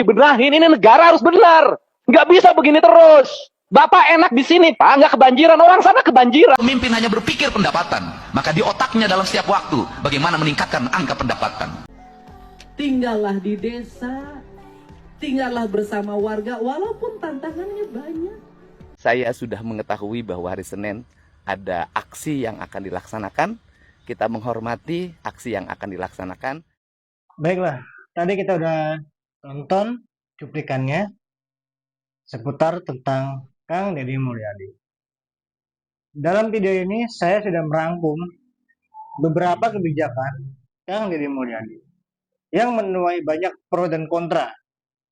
Benahin, ini negara harus benar. Nggak bisa begini terus. Bapak enak di sini, Pak, nggak kebanjiran. Orang sana kebanjiran. Pemimpin hanya berpikir pendapatan, maka di otaknya dalam setiap waktu bagaimana meningkatkan angka pendapatan. Tinggallah di desa, tinggallah bersama warga, walaupun tantangannya banyak. Saya sudah mengetahui bahwa hari Senin ada aksi yang akan dilaksanakan. Kita menghormati aksi yang akan dilaksanakan. Baiklah, tadi kita udah nonton cuplikannya seputar tentang Kang Deddy Mulyadi. Dalam video ini saya sudah merangkum beberapa kebijakan Kang Deddy Mulyadi yang menuai banyak pro dan kontra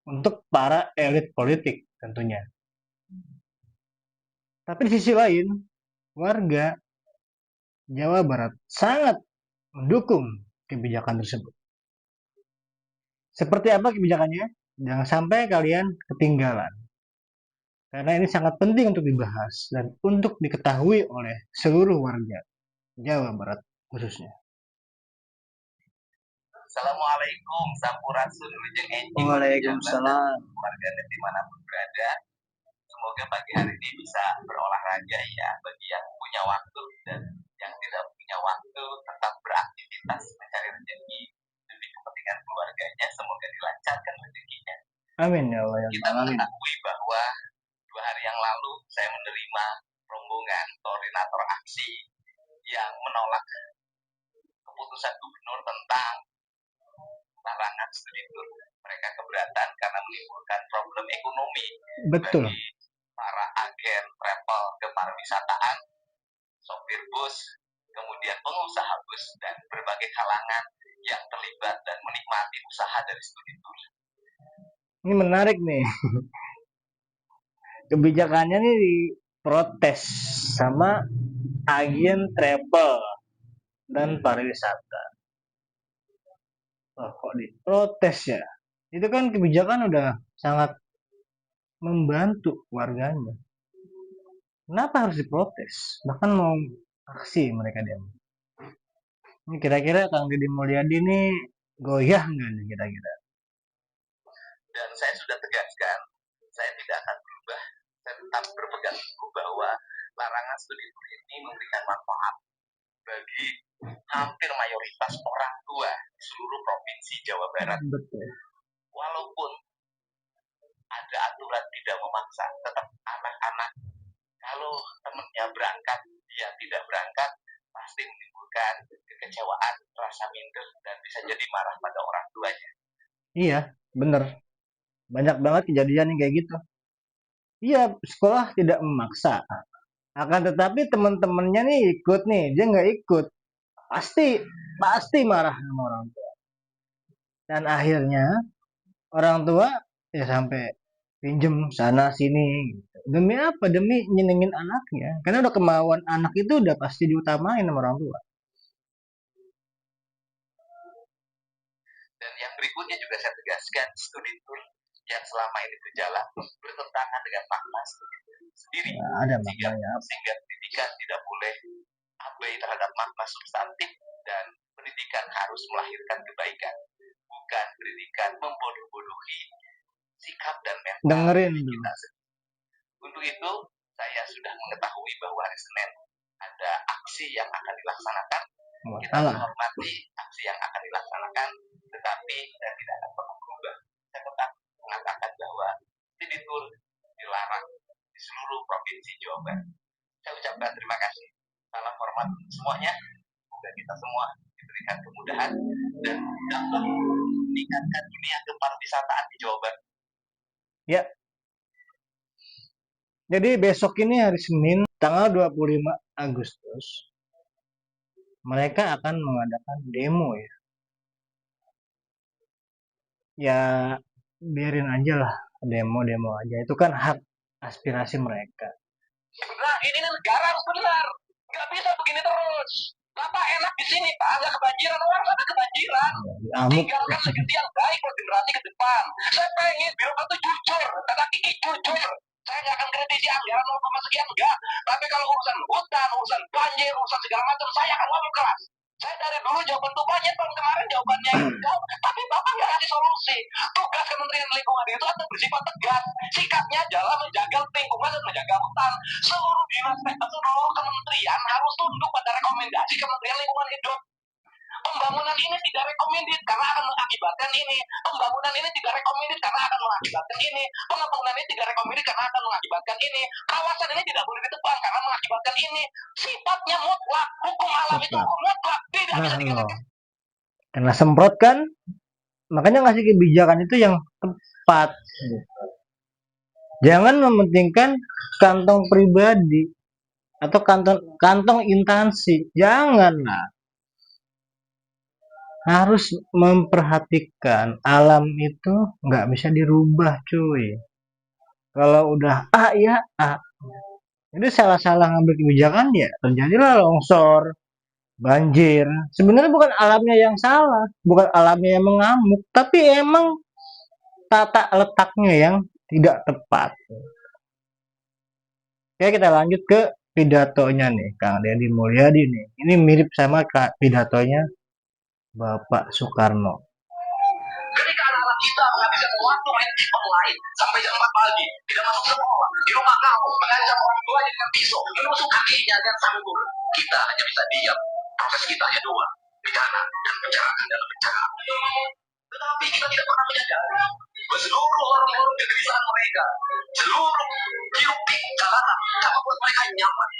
untuk para elit politik tentunya. Tapi di sisi lain, warga Jawa Barat sangat mendukung kebijakan tersebut. Seperti apa kebijakannya? Jangan sampai kalian ketinggalan. Karena ini sangat penting untuk dibahas dan untuk diketahui oleh seluruh warga Jawa Barat khususnya. Assalamualaikum, sampurasun ujung enjing. Waalaikumsalam. Warga net dimanapun berada, semoga pagi hari ini bisa berolahraga ya. Bagi yang punya waktu dan yang tidak punya waktu, tetap beraktivitas mencari rezeki demi kepentingan keluarganya. Semoga dilancarkan rezekinya. Amin ya Allah. Kita mengetahui bahwa 2 hari yang lalu saya menerima rombongan koordinator aksi yang menolak keputusan gubernur tentang larangan studi tour. Mereka keberatan karena menimbulkan problem ekonomi Betul. bagi para agen travel kepariwisataan, sopir bus, kemudian pengusaha bus dan berbagai kalangan yang terlibat dan menikmati usaha dari studi tour. Ini menarik nih. Kebijakannya nih diprotes sama agen travel dan pariwisata. Oh, kok diprotes ya? Itu kan kebijakan udah sangat membantu warganya. Kenapa harus diprotes? Bahkan mau aksi mereka demo. Ini kira-kira Kang Deddy Mulyadi ini goyah nggak nih kira-kira? Dan saya sudah tegaskan, saya tidak akan berubah. Saya tetap berpegang teguh bahwa larangan studi tour ini memberikan manfaat bagi hampir mayoritas orang tua di seluruh provinsi Jawa Barat. Betul. Walaupun ada aturan tidak memaksa, tetap anak-anak kalau temannya berangkat, dia tidak berangkat, pasti menimbulkan kekecewaan, rasa minder, dan bisa jadi marah pada orang tuanya. Iya, bener. Banyak banget kejadian yang kayak gitu. Iya, sekolah tidak memaksa. Akan tetapi teman-temannya nih ikut nih, dia nggak ikut. Pasti marah sama orang tua. Dan akhirnya orang tua ya sampai pinjem sana sini. Gitu. Demi apa? Demi nyenengin anaknya. Karena udah kemauan anak itu udah pasti diutamain sama orang tua. Dan yang berikutnya juga saya tegaskan, studi tour yang selama ini berjalan bertentangan dengan makna studi tour sendiri. Nah, ada maknanya. Sehingga pendidikan tidak boleh abai terhadap makna substantif dan pendidikan harus melahirkan kebaikan, bukan pendidikan membodoh-bodohi sikap dan mental Dengerin dulu. kita. Untuk itu, saya sudah mengetahui bahwa hari Senin ada aksi yang akan dilaksanakan. Kita menghormati aksi yang akan dilaksanakan, tetapi saya tidak akan pernah berubah. Saya tetap mengatakan bahwa studi tour dilarang di seluruh provinsi Jawa Barat. Saya ucapkan terima kasih. Salam hormat untuk semuanya. Semoga kita semua diberikan kemudahan dan dapat meningkatkan dunia kepariwisataan di Jawa Barat. Ya. Jadi besok ini hari Senin tanggal 25 Agustus mereka akan mengadakan demo ya. Ya biarin aja lah demo aja. Itu kan hak aspirasi mereka. Nah, ini negara harus benar. Nggak bisa begini terus. Bapak enak di sini, Pak, nggak kebanjiran. Orang sana kebanjiran. Amuk. Tinggalkan seperti yang baik buat generasi ke depan. Saya pengen birokrat itu jujur, kata Kiki jujur. Saya nggak akan kritisi anggaran 0, sekian enggak. Tapi kalau urusan hutan, urusan banjir, urusan segala macam, saya akan ngomong keras. Saya dari dulu jawaban tuh banyak, tahun kemarin jawabannya enggak, tapi Bapak nggak kasih solusi. Tugas Kementerian Lingkungan itu akan bersifat tegas, sikapnya adalah menjaga lingkungan dan menjaga hutan. Seluruh dinas, seluruh kementerian harus tunduk pada rekomendasi Kementerian Lingkungan Hidup. Pembangunan ini tidak rekomendit karena akan mengakibatkan ini. Pembangunan ini tidak rekomendit karena akan mengakibatkan ini. Pengembangan ini tidak rekomendit karena akan mengakibatkan ini. Kawasan ini tidak boleh ditebang karena mengakibatkan ini. Sifatnya mutlak. Hukum alam itu hukum mutlak. Tidak bisa diganti. Kena semprot kan, makanya ngasih kebijakan itu yang tepat. Jangan mementingkan kantong pribadi atau kantong instansi. Janganlah. Harus memperhatikan alam itu nggak bisa dirubah, cuy. Kalau udah A ya A, itu salah-salah ngambil kebijakan ya terjadilah longsor, banjir. Sebenarnya bukan alamnya yang salah, bukan alamnya yang mengamuk, tapi emang tata letaknya yang tidak tepat. Oke, kita lanjut ke pidatonya nih, Kang Deddy Mulyadi nih. Ini mirip sama pidatonya Bapak Soekarno. Ketika anak-anak kita menghabiskan waktu main game online sampai jam 4 pagi, tidak masuk sekolah, di rumah kamu, mengancam orang tuanya dengan pisau, menusuk kakinya dan sanggul, kita hanya bisa diam. Proses kita hanya dua, pidana dan penjarakan dalam penjara. Tetapi kita tidak pernah menyadari seluruh orang-orang kegelisahan mereka, seluruh hiruk-pikuk jalanan, tak membuat mereka nyaman.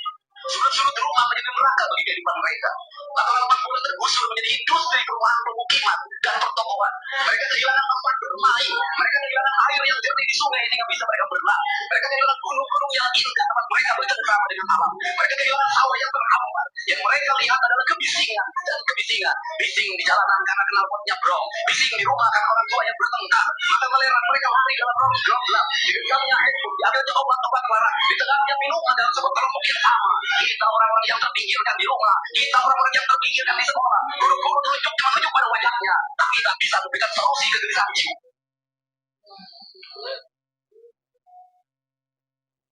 Sudut-sudut rumah menjadi neraka bagi kehidupan mereka. Lapangan bola tergusur menjadi industri perumahan pemukiman dan pertokoan. Mereka kehilangan tempat bermain. Mereka kehilangan air yang jernih di sungai sehingga bisa mereka berenang. Mereka kehilangan gunung-gunung yang indah tempat mereka bercengkrama dengan alam. Mereka kehilangan sawah yang terhampar. Yang mereka lihat adalah kebisingan dan kebisingan. Bising di jalanan karena knalpotnya brong. Bising di rumah karena orang tua yang bertengkar. Maka melerang mereka lari dalam ruang gelap. Di genggamnya handphone, diambilnya obat-obat larang. Di tengahnya minuman dalam sebuah termuk yang sama. Kita orang-orang yang terpinggirkan di rumah, kita orang-orang yang terpinggirkan di sekolah. Guru-guru tunjuk pada wajahnya, tapi tak bisa memberikan solusi kegelisahan jiwa.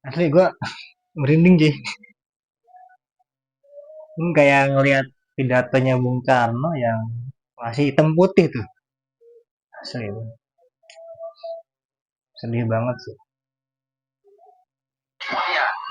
Asli gue merinding sih. Ini kayak ngelihat pidatonya Bung Karno yang masih hitam putih tuh. Asli. Sedih banget sih.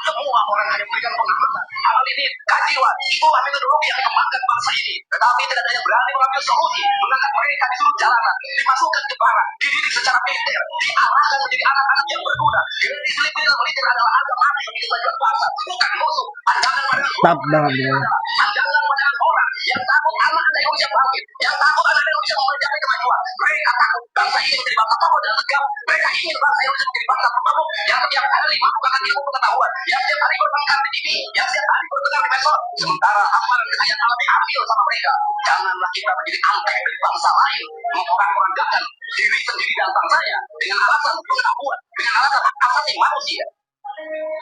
Semua orang hanya memberikan pengamatan. Hal ini kajian, itulah metodologi yang dikembangkan bangsa ini. Tetapi tidak ada yang berani mengambil solusi, mengangkat mereka di seluruh jalanan, dimasukkan ke barak, dididik secara militer, diarahkan menjadi anak-anak yang berguna. Yang diselipin militer adalah harga mati bagi kemajuan bangsa, bukan musuh. Pandangan pada pandangan pada orang yang takut anak Indonesia bangkit, yang takut anak Indonesia mencapai kemajuan. Mereka takut bangsa ini menjadi bangsa kokoh dan tegak. Mereka ingin bangsa Indonesia menjadi bangsa kokoh yang setiap hari melakukan ilmu pengetahuan, yang setiap hari bertengkar di TV, yang setiap hari bertengkar di medsos. Sementara hamparan kekayaan alam diambil sama mereka. Janganlah kita menjadi angkai dari bangsa lain, memporak-porandakan diri sendiri dan bangsanya dengan alasan pengetahuan, dengan alasan hak asasi manusia.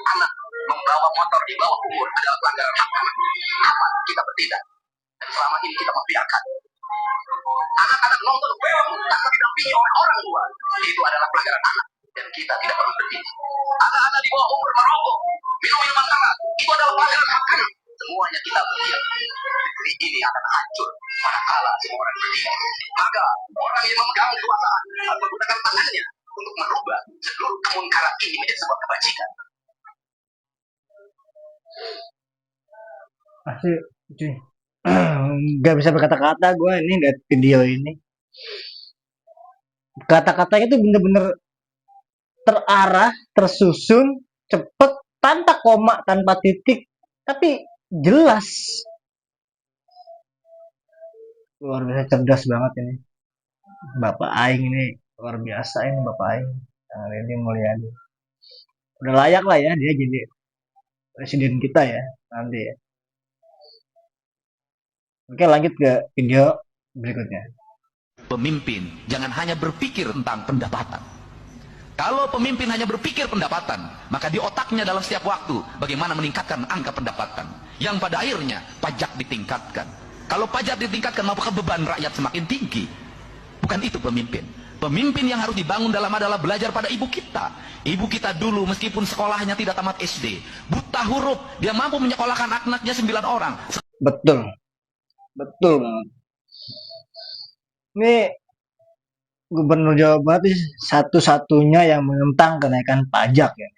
Anak membawa motor di bawah umur adalah pelanggaran hak anak. Apa kita bertindak? Dan selama ini kita membiarkan anak-anak nonton film tanpa didampingi oleh orang tua. Itu adalah pelanggaran anak. Dan kita tidak perlu bertindak. Anak-anak di bawah umur merokok, minum minuman keras, itu adalah pelanggaran hak anak. Semuanya kita berdiam. Negeri ini akan hancur manakala semua orang berdiam. Maka orang yang memegang kekuasaan harus menggunakan tangannya untuk merubah seluruh kemungkaran ini menjadi sebuah kebajikan. Asli, cuy. Gak bisa berkata-kata gue ini lihat video ini. Kata-katanya tuh bener-bener terarah, tersusun, cepet, tanpa koma, tanpa titik, tapi jelas. Luar biasa cerdas banget ini. Bapak Aing ini luar biasa ini Bapak Aing. Kang Deddy Mulyadi. Udah layak lah ya dia jadi presiden kita ya nanti ya. Oke, lanjut ke video berikutnya. Pemimpin jangan hanya berpikir tentang pendapatan. Kalau pemimpin hanya berpikir pendapatan, maka di otaknya dalam setiap waktu bagaimana meningkatkan angka pendapatan, yang pada akhirnya pajak ditingkatkan. Kalau pajak ditingkatkan, maka beban rakyat semakin tinggi. Bukan itu pemimpin. Pemimpin yang harus dibangun adalah belajar pada ibu kita. Ibu kita dulu meskipun sekolahnya tidak tamat SD, buta huruf, dia mampu menyekolahkan anak-anaknya 9 orang. Betul. Betul banget. Ini Gubernur Jawa Barat ini satu-satunya yang menentang kenaikan pajak ya.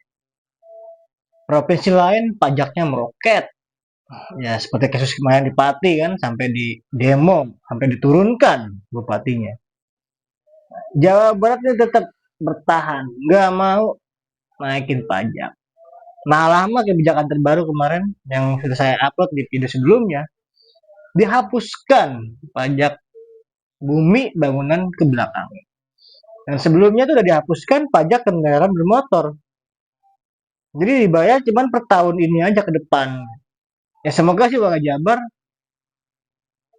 Provinsi lain pajaknya meroket. Ya seperti kasus kemarin di Pati kan, sampai di demo, sampai diturunkan bupatinya. Jawa Barat ini tetap bertahan, nggak mau naikin pajak. Nah, lama kebijakan terbaru kemarin yang sudah saya upload di video sebelumnya, dihapuskan pajak bumi bangunan ke belakang. Dan sebelumnya itu udah dihapuskan pajak kendaraan bermotor. Jadi dibayar cuman per tahun ini aja ke depan. Ya semoga sih warga Jabar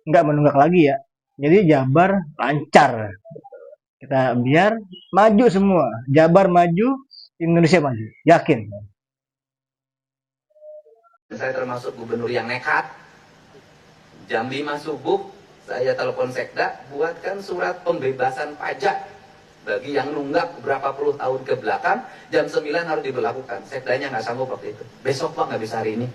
nggak menunggak lagi ya. Jadi Jabar lancar. Kita biar maju semua. Jabar maju, Indonesia maju. Yakin. Saya termasuk gubernur yang nekat. Jam 5 subuh, saya telepon Sekda, buatkan surat pembebasan pajak bagi yang nunggak berapa puluh tahun ke belakang, jam 9 harus diberlakukan. Sekdanya nggak sanggup waktu itu. Besok Pak, nggak bisa hari ini.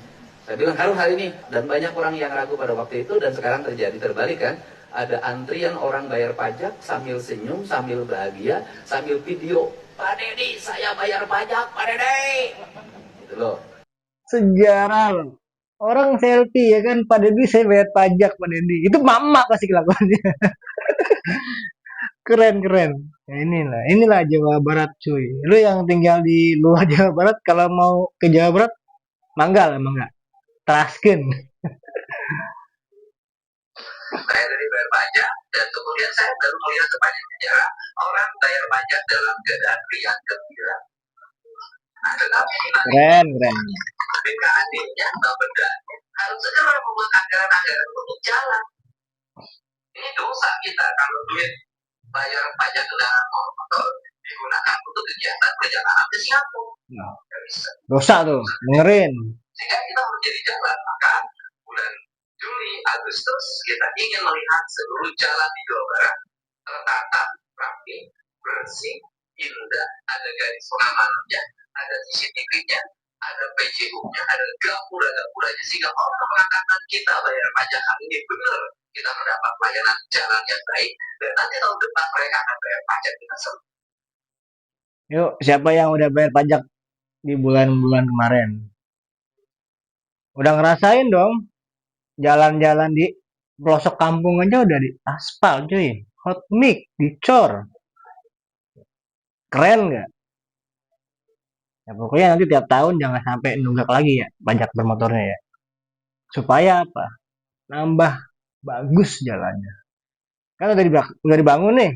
Saya bilang harus hari ini. Dan banyak orang yang ragu pada waktu itu, dan sekarang terjadi terbalik kan. Ada antrian orang bayar pajak sambil senyum, sambil bahagia, sambil video. Pak Deddy, saya bayar pajak, Pak Deddy. Gitu loh. Sejarah loh. Orang selfie ya kan, Pak Deddy saya bayar pajak Pak Deddy. Itu mama pasti kelakuannya. Keren. Ya inilah Jawa Barat cuy. Lu yang tinggal di luar Jawa Barat kalau mau ke Jawa Barat, mangga teraskeun. Saya dari bayar pajak, dan kemudian saya baru melihat sepanjang sejarah orang bayar pajak dalam keadaan riang gembira. Nah, tetapi Keren. BKAD-nya, Bapeda, harus segera membuat anggaran-anggaran untuk jalan. Ini dosa kita kalau duit bayar pajak kendaraan motor digunakan untuk kegiatan perjalanan ke Singapura. Nah, Nggak bisa. dosa tuh, dengerin. Sehingga kita menjadi jalan, maka bulan Juli, Agustus kita ingin melihat seluruh jalan di Jawa Barat tertata, rapi, bersih, indah, ada garis pengamanannya, ada CCTV-nya, ada PJU-nya, ada gapura-gapuranya, sehingga orang mengatakan kita bayar pajak hari ini benar, kita mendapat pelayanan jalan yang baik, dan nanti tahun depan mereka akan bayar pajak kita semua. Yuk, siapa yang udah bayar pajak di bulan-bulan kemarin? Udah ngerasain dong, jalan-jalan di pelosok kampung aja udah di aspal cuy. Hot mix, dicor. Keren nggak? Ya pokoknya nanti tiap tahun jangan sampai nunggak lagi ya pajak bermotornya ya. Supaya apa? Nambah bagus jalannya. Kan udah dibangun nih,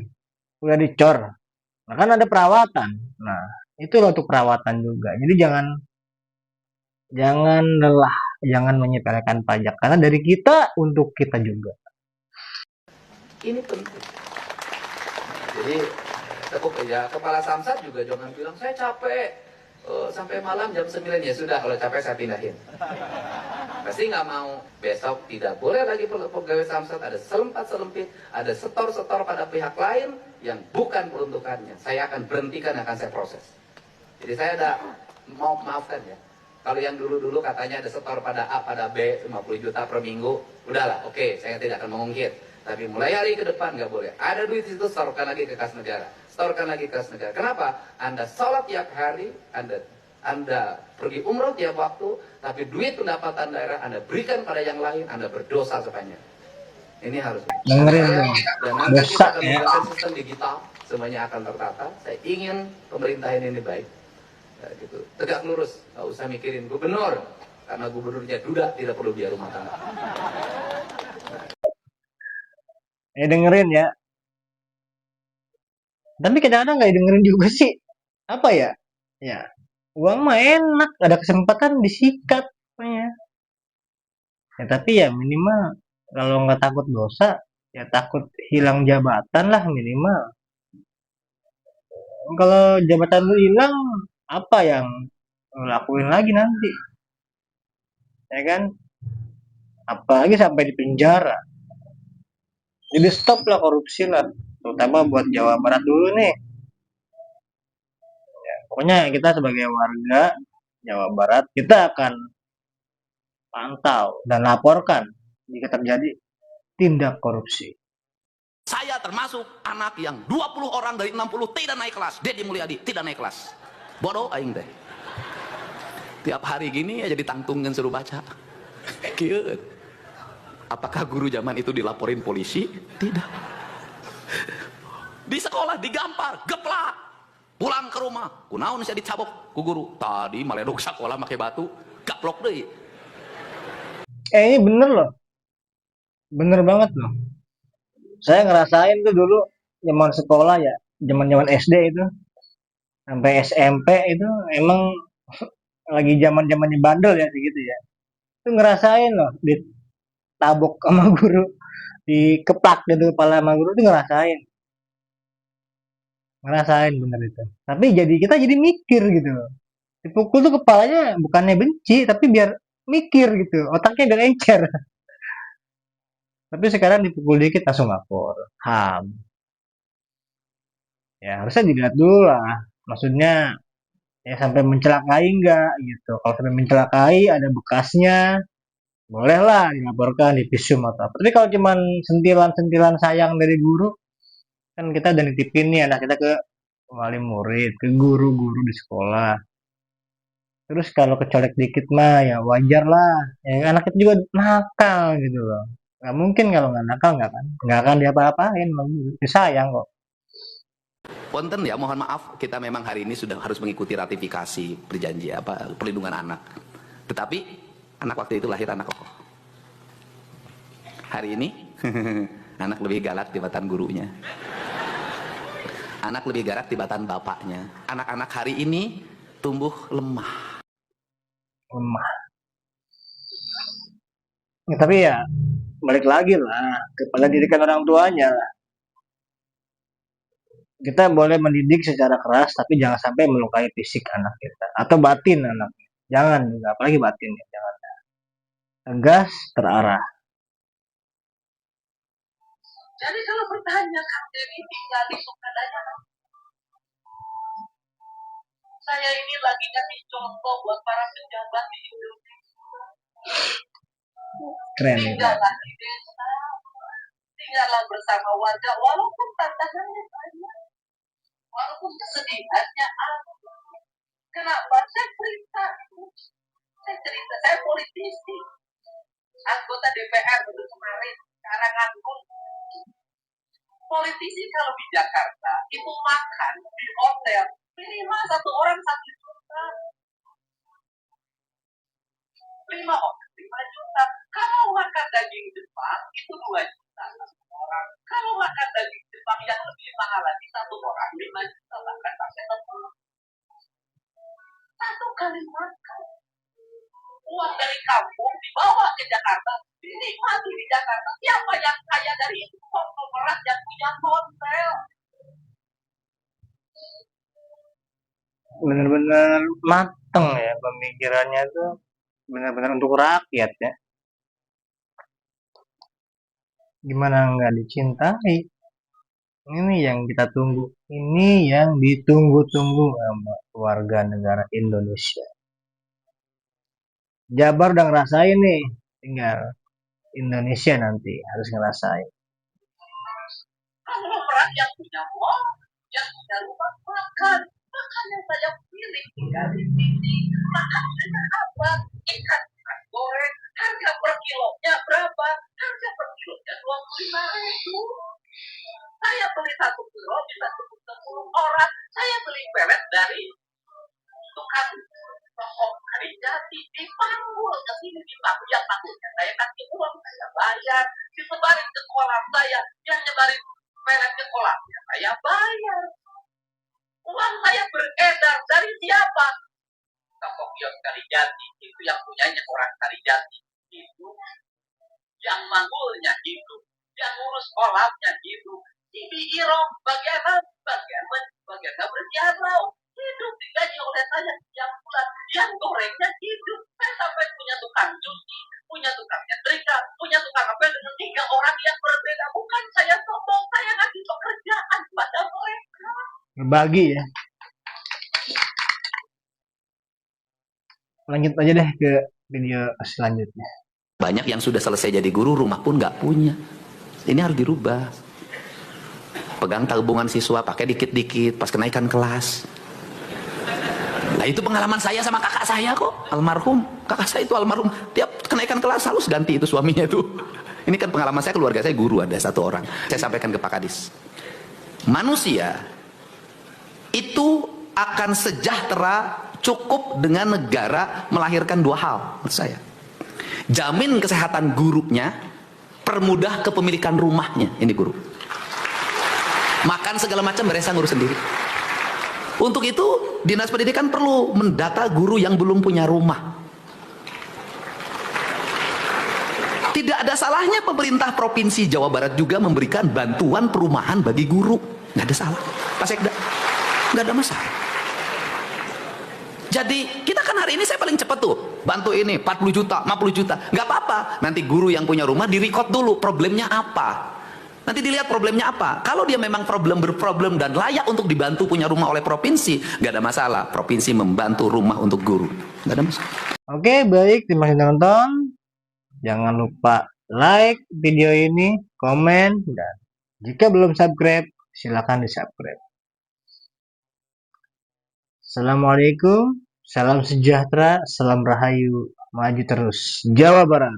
udah dicor. Nah, kan ada perawatan. Nah, itu untuk perawatan juga. Jadi jangan lelah, jangan menyepelekan pajak karena dari kita untuk kita juga. Ini penting. Jadi tepuk ya, kepala samsat juga jangan bilang saya capek sampai malam jam 9 ya sudah, kalau capek saya pindahin. Pasti nggak mau. Besok tidak boleh lagi pegawai samsat ada selempit, ada setor pada pihak lain yang bukan peruntukannya. Saya akan berhentikan, akan saya proses. Jadi saya ada mau maafkan ya. Kalau yang dulu katanya ada setor pada A pada B 50 juta per minggu, udahlah, oke, saya tidak akan mengungkit. Tapi mulai hari ke depan nggak boleh. Ada duit itu setorkan lagi ke kas negara. Setorkan lagi ke kas negara. Kenapa? Anda sholat tiap hari, Anda pergi umroh tiap waktu, tapi duit pendapatan daerah Anda berikan pada yang lain, Anda berdosa sepanjang. Ini harus. Dengerin Dan dong. nanti Dosa kita akan ya. menggunakan sistem digital, semuanya akan tertata. Saya ingin pemerintahan ini baik. Ya, gitu. Tegak lurus, nggak usah mikirin gubernur, karena gubernurnya duda, tidak perlu biaya rumah tangga. Dengerin ya. Tapi kadang-kadang nggak dengerin juga sih. Apa ya? Ya, uang mah enak, ada kesempatan disikat. Ya, tapi ya minimal kalau nggak takut dosa, ya takut hilang jabatan lah minimal. Kalau jabatan lu hilang, apa yang lu lakuin lagi nanti? Ya kan? Apalagi sampai di penjara. Jadi stop lah korupsi lah, terutama buat Jawa Barat dulu nih. Pokoknya kita sebagai warga Jawa Barat, kita akan pantau dan laporkan jika terjadi tindak korupsi. Saya termasuk anak yang 20 orang dari 60 tidak naik kelas. Deddy Mulyadi tidak naik kelas. Bodoh aing teh. Tiap hari gini aja ditangtungkan suruh baca. Kieu. Apakah guru zaman itu dilaporin polisi? Tidak. Di sekolah digampar, geplak. Pulang ke rumah, kunaon saya dicabok ku guru. Tadi maledog sekolah pakai batu, gaplok deui. Ini bener loh. Bener banget loh. Saya ngerasain tuh dulu zaman sekolah ya, zaman SD itu sampai SMP itu emang lagi zaman-zamannya bandel ya gitu ya. Itu ngerasain loh ditabok sama guru, dikeplak gitu kepala sama guru itu ngerasain. Ngerasain bener itu. Tapi kita jadi mikir gitu loh. Dipukul tuh kepalanya bukannya benci, tapi biar mikir gitu. Otaknya biar encer. Tapi sekarang dipukul dikit langsung lapor. HAM. Ya harusnya dilihat dulu lah. Maksudnya ya sampai mencelakai enggak gitu. Kalau sampai mencelakai ada bekasnya, bolehlah dilaporkan di visum atau apa. Tapi kalau cuman sentilan-sentilan sayang dari guru, kan kita udah nitipin nih anak kita ke wali murid, ke guru-guru di sekolah. Terus kalau kecolek dikit mah ya wajar lah. Ya anak kita juga nakal gitu loh. Nggak mungkin kalau nggak nakal nggak akan diapa-apain loh. Sayang kok. Punten ya, mohon maaf, kita memang hari ini sudah harus mengikuti ratifikasi perjanjian perlindungan anak. Tetapi anak waktu itu lahir anak kokoh. Hari ini anak lebih galak tibatan gurunya. Anak lebih galak tibatan bapaknya. Anak-anak hari ini tumbuh lemah. Ya, tapi ya balik lagi lah kepada didikan orang tuanya lah. Kita boleh mendidik secara keras, tapi jangan sampai melukai fisik anak kita atau batin anak. Jangan juga, apalagi batin ya, jangan. Tegas, terarah. Jadi kalau bertanya Kang Deddy tinggal di Sukadaya, saya ini lagi kasih contoh buat para pejabat di Indonesia. Keren. Tinggallah di desa, tinggallah bersama warga, walaupun tantangannya banyak, walaupun kesedihannya ada. Kenapa? Saya politisi, anggota DPR untuk kemarin, Karangangkung. Politisi kalau di Jakarta itu makan di hotel minimal 1 orang 1 juta, 5 juta. Kalau makan daging Jepang itu 2 juta 1 orang. Kalau makan daging Jepang yang lebih mahal lagi 1 orang 5 juta, bahkan pakai telur. 1 kali makan. Uang dari kampung dibawa ke Jakarta, dinikmati di Jakarta. Siapa yang kaya dari itu? Konglomerat yang punya hotel. Benar-benar mateng ya pemikirannya tuh, benar-benar untuk rakyat ya. Gimana nggak dicintai? Ini yang kita tunggu. Ini yang ditunggu-tunggu sama warga negara Indonesia. Jabar udah ngerasain nih, tinggal Indonesia nanti harus ngerasain. Konglomerat yang punya mall, yang punya rumah makan. Makanya saya pilih tinggal di sini. Makan dengan apa? Ikan goreng. Harga per kilonya berapa? Harga per kilonya 25.000. Saya beli 1 kilo bisa cukup 10 orang. Saya beli pelet dari tukang toko Karijati, dipanggul ke sini, dipanggul. Yang panggulnya saya kasih uang, saya bayar. Disebarin ke kolam saya, yang nyebarin pelet ke kolamnya saya bayar. Uang saya beredar dari siapa? Toko kios Karijati, itu yang punyanya orang Karijati. Itu yang manggulnya itu, yang ngurus kolamnya itu. Ibi Irong bagian bersihan laut, hidup digaji oleh saya setiap bulan. Yang gorengnya hidup. Saya sampai punya tukang cuci, punya tukang nyetrika, punya tukang ngepel dengan 3 orang yang berbeda. Bukan saya sombong, saya ngasih pekerjaan pada mereka. Berbagi ya. Lanjut aja deh ke video selanjutnya. Banyak yang sudah selesai jadi guru, rumah pun nggak punya. Ini harus dirubah. Pegang tabungan siswa, pakai dikit-dikit pas kenaikan kelas. Nah itu pengalaman saya sama kakak saya kok, almarhum. Kakak saya itu almarhum, tiap kenaikan kelas harus ganti itu suaminya itu. Ini kan pengalaman saya, keluarga saya guru ada satu orang. Saya sampaikan ke Pak Kadis. Manusia itu akan sejahtera cukup dengan negara melahirkan dua hal menurut saya. Jamin kesehatan gurunya, permudah kepemilikan rumahnya, ini guru. Makan segala macam mereka ngurus sendiri. Untuk itu, Dinas Pendidikan perlu mendata guru yang belum punya rumah. Tidak ada salahnya pemerintah Provinsi Jawa Barat juga memberikan bantuan perumahan bagi guru. Nggak ada salah. Pak Sekda, nggak ada masalah. Jadi, kita kan hari ini saya paling cepat tuh. Bantu ini, 40 juta, 50 juta. Nggak apa-apa. Nanti guru yang punya rumah di-record dulu. Problemnya apa? Nanti dilihat problemnya apa. Kalau dia memang berproblem dan layak untuk dibantu punya rumah oleh provinsi, nggak ada masalah. Provinsi membantu rumah untuk guru, nggak ada masalah. Oke, baik, terima kasih nonton. Jangan lupa like video ini, komen, dan jika belum subscribe, silakan di-subscribe. Assalamualaikum, salam sejahtera, salam rahayu, maju terus Jawa Barat.